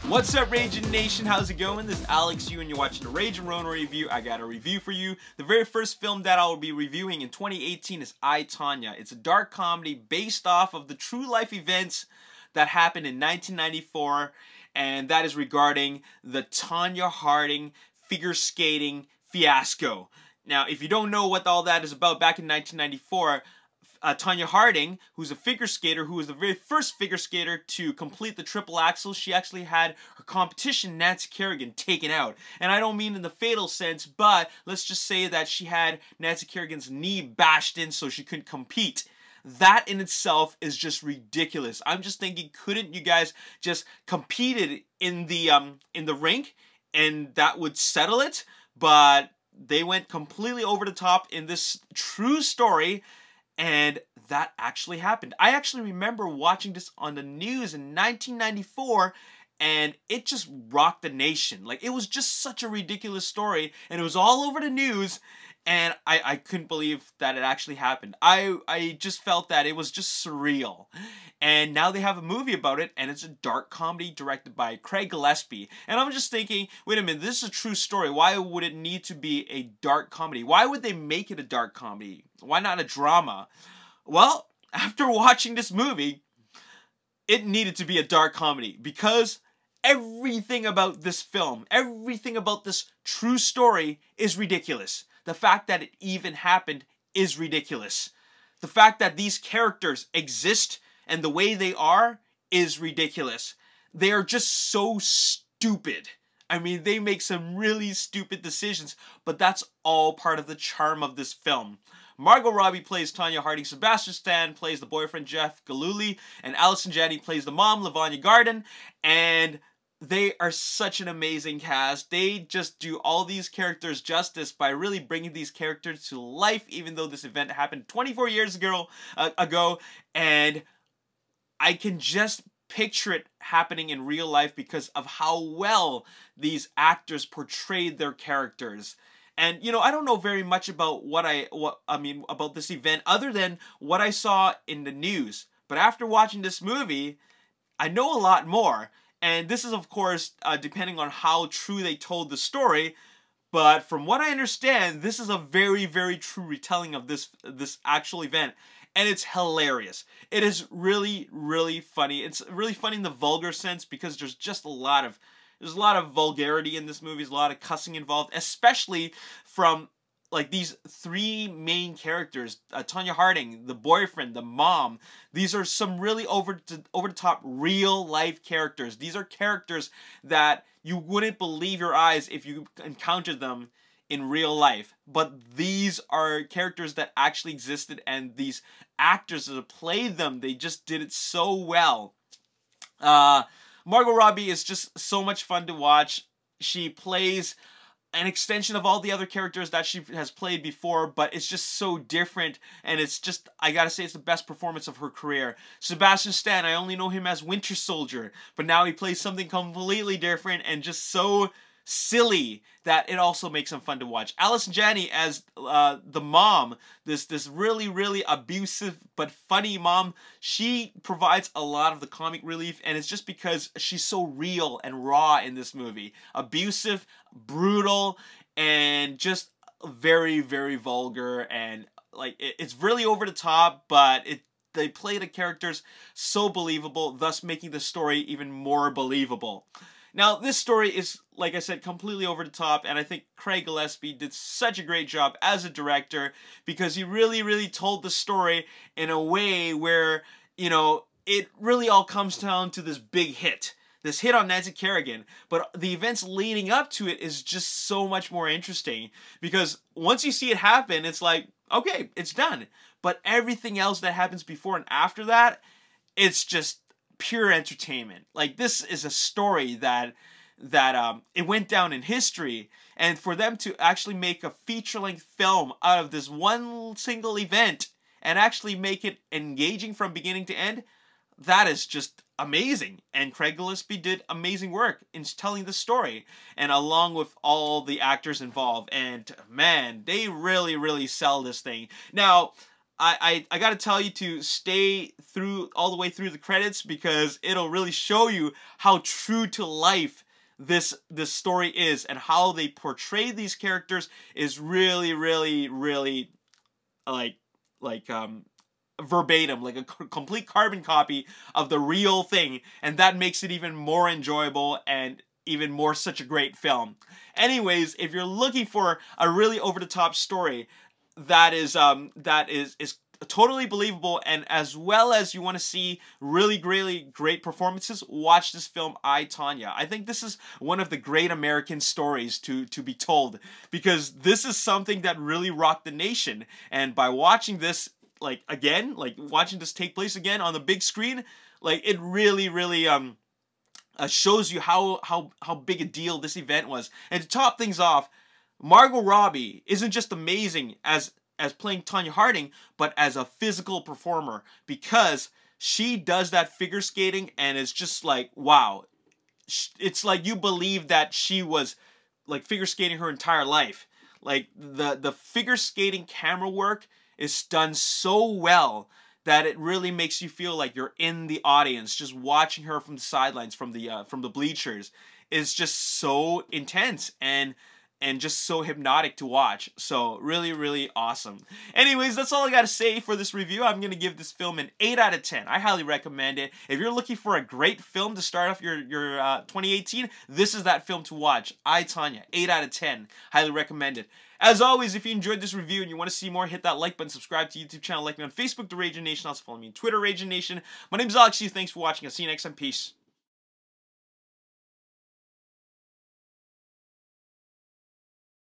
What's up, Ragin Nation? How's it going? This is Alex Yu, and you're watching the Ragin Ronin review. I got a review for you. The very first film that I will be reviewing in 2018 is I, Tonya. It's a dark comedy based off of the true life events that happened in 1994, and that is regarding the Tonya Harding figure skating fiasco. Now, if you don't know what all that is about, back in 1994, Tonya Harding, who's a figure skater, who was the very first figure skater to complete the triple axel, she actually had her competition, Nancy Kerrigan, taken out. And I don't mean in the fatal sense, but let's just say that she had Nancy Kerrigan's knee bashed in so she couldn't compete. That in itself is just ridiculous. I'm just thinking, couldn't you guys just compete in the rink and that would settle it? But they went completely over the top in this true story. And that actually happened. I actually remember watching this on the news in 1994, and it just rocked the nation. Like, it was just such a ridiculous story, and it was all over the news, and I couldn't believe that it actually happened. I just felt that it was just surreal. And now they have a movie about it, and it's a dark comedy directed by Craig Gillespie. And I'm just thinking, wait a minute, this is a true story. Why would it need to be a dark comedy? Why would they make it a dark comedy? Why not a drama? Well, after watching this movie, it needed to be a dark comedy because everything about this film, everything about this true story is ridiculous. The fact that it even happened is ridiculous. The fact that these characters exist and the way they are is ridiculous. They are just so stupid. I mean, they make some really stupid decisions, but that's all part of the charm of this film. Margot Robbie plays Tonya Harding, Sebastian Stan plays the boyfriend Jeff Gillooly, and Allison Janney plays the mom, Lavanya Garden, and they are such an amazing cast. They just do all these characters justice by really bringing these characters to life, even though this event happened 24 years ago, and I can just picture it happening in real life because of how well these actors portrayed their characters. And, you know, I don't know very much about about this event other than what I saw in the news. But after watching this movie, I know a lot more. And this is, of course, depending on how true they told the story. But from what I understand, this is a very, very true retelling of this actual event. And it's hilarious. It is really, really funny. It's really funny in the vulgar sense because there's just a lot of vulgarity in this movie. There's a lot of cussing involved, especially from like these three main characters, Tonya Harding, the boyfriend, the mom. These are some really over the top real life characters. These are characters that you wouldn't believe your eyes if you encountered them in real life. But these are characters that actually existed, and these actors that played them, they just did it so well. Margot Robbie is just so much fun to watch. She plays an extension of all the other characters that she has played before, but it's just so different, and it's just, I gotta say, it's the best performance of her career. Sebastian Stan, I only know him as Winter Soldier, but now he plays something completely different and just so silly that it also makes him fun to watch. Allison Janney as the mom, this really, really abusive but funny mom. She provides a lot of the comic relief, and it's just because she's so real and raw in this movie. Abusive, brutal, and just very, very vulgar, and like it's really over the top, but they play the characters so believable, thus making the story even more believable. Now, this story is, like I said, completely over the top, and I think Craig Gillespie did such a great job as a director because he really, really told the story in a way where, you know, it really all comes down to this big hit. This hit on Nancy Kerrigan, but the events leading up to it is just so much more interesting because once you see it happen, it's like, okay, it's done. But everything else that happens before and after that, it's just pure entertainment. Like, this is a story that it went down in history, and for them to actually make a feature-length film out of this one single event and actually make it engaging from beginning to end, that is just amazing. And Craig Gillespie did amazing work in telling the story, and along with all the actors involved, and man, they really, really sell this thing. Now, I gotta tell you to stay through all the way through the credits, because it'll really show you how true to life this story is, and how they portray these characters is really, really, really verbatim, like a complete carbon copy of the real thing, and that makes it even more enjoyable and even more such a great film. Anyways, if you're looking for a really over-the-top story that is totally believable, and as well as you want to see really great performances, watch this film, I, Tonya. I think this is one of the great American stories to be told, because this is something that really rocked the nation, and by watching this, like, again, like watching this take place again on the big screen, like, it really shows you how big a deal this event was. And to top things off, Margot Robbie isn't just amazing as playing Tonya Harding, but as a physical performer, because she does that figure skating, and it's just like, wow. It's like you believe that she was like figure skating her entire life. Like, the figure skating camera work is done so well that it really makes you feel like you're in the audience, just watching her from the sidelines, from the bleachers. Is just so intense and just so hypnotic to watch. So really awesome. Anyways, that's all I gotta say for this review. I'm gonna give this film an 8 out of 10. I highly recommend it. If you're looking for a great film to start off your 2018, this is that film to watch. I, Tonya, 8 out of 10. Highly recommend it. As always, if you enjoyed this review and you want to see more, hit that like button, subscribe to the YouTube channel, like me on Facebook, The Ragin Nation, also follow me on Twitter, Ragin Nation. My name is Alex, thanks for watching, I'll see you next time, peace.